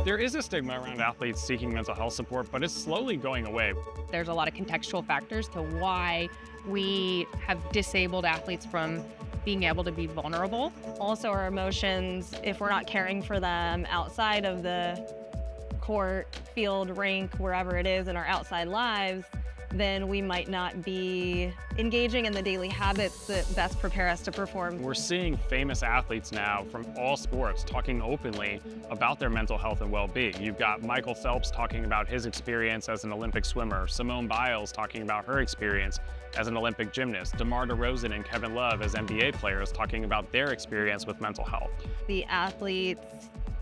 There is a stigma around athletes seeking mental health support, but it's slowly going away. There's a lot of contextual factors to why we have disabled athletes from being able to be vulnerable. Also, our emotions, if we're not caring for them outside of the court, field, rink, wherever it is in our outside lives, then we might not be engaging in the daily habits that best prepare us to perform. We're seeing famous athletes now from all sports talking openly about their mental health and well-being. You've got Michael Phelps talking about his experience as an Olympic swimmer, Simone Biles talking about her experience as an Olympic gymnast, DeMar DeRozan and Kevin Love as NBA players talking about their experience with mental health. The athletes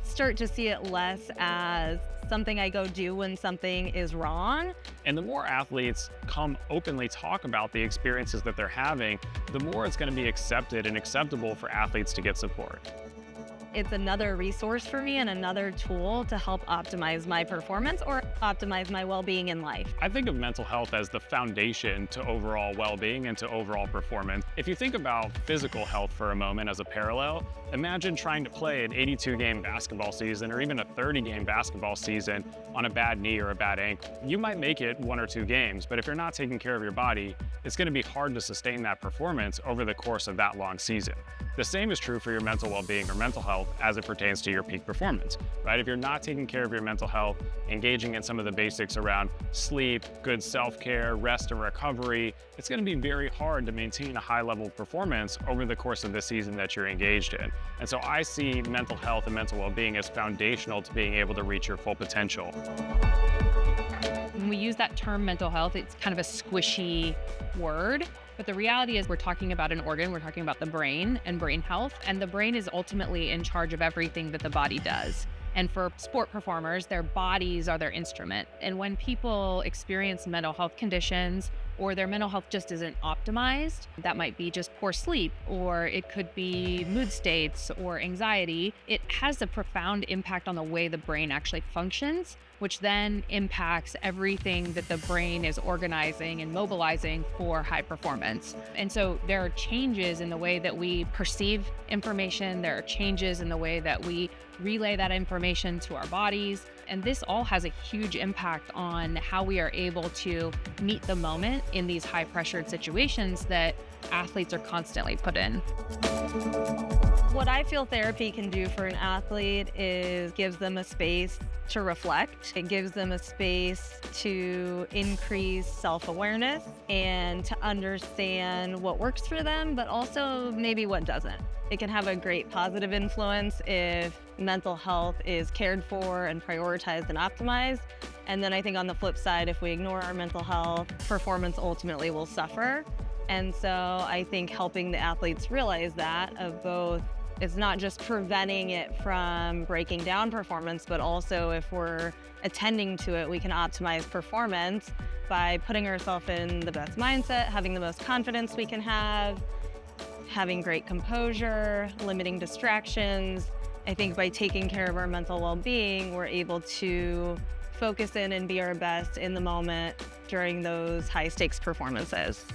start to see it less as something I go do when something is wrong. And the more athletes come openly talk about the experiences that they're having, the more it's going to be accepted and acceptable for athletes to get support. It's another resource for me and another tool to help optimize my performance or optimize my well-being in life. I think of mental health as the foundation to overall well-being and to overall performance. If you think about physical health for a moment as a parallel, imagine trying to play an 82-game basketball season or even a 30-game basketball season on a bad knee or a bad ankle. You might make it 1 or 2 games, but if you're not taking care of your body, it's going to be hard to sustain that performance over the course of that long season. The same is true for your mental well-being or mental health as it pertains to your peak performance, right? If you're not taking care of your mental health, engaging in some of the basics around sleep, good self-care, rest and recovery, it's going to be very hard to maintain a high level of performance over the course of the season that you're engaged in. And so I see mental health and mental well-being as foundational to being able to reach your full potential. When we use that term mental health, it's kind of a squishy word. But the reality is we're talking about an organ, we're talking about the brain and brain health, and the brain is ultimately in charge of everything that the body does. And for sport performers, their bodies are their instrument. And when people experience mental health conditions or their mental health just isn't optimized, that might be just poor sleep, or it could be mood states or anxiety, it has a profound impact on the way the brain actually functions, which then impacts everything that the brain is organizing and mobilizing for high performance. And so there are changes in the way that we perceive information, there are changes in the way that we relay that information to our bodies, and this all has a huge impact on how we are able to meet the moment in these high pressured situations that athletes are constantly put in. What I feel therapy can do for an athlete is gives them a space to reflect. It gives them a space to increase self-awareness and to understand what works for them, but also maybe what doesn't. It can have a great positive influence if mental health is cared for and prioritized and optimized. And then I think on the flip side, if we ignore our mental health, performance ultimately will suffer. And so I think helping the athletes realize that of both, it's not just preventing it from breaking down performance, but also if we're attending to it, we can optimize performance by putting ourselves in the best mindset, having the most confidence we can have, having great composure, limiting distractions. I think by taking care of our mental well-being, we're able to focus in and be our best in the moment during those high-stakes performances.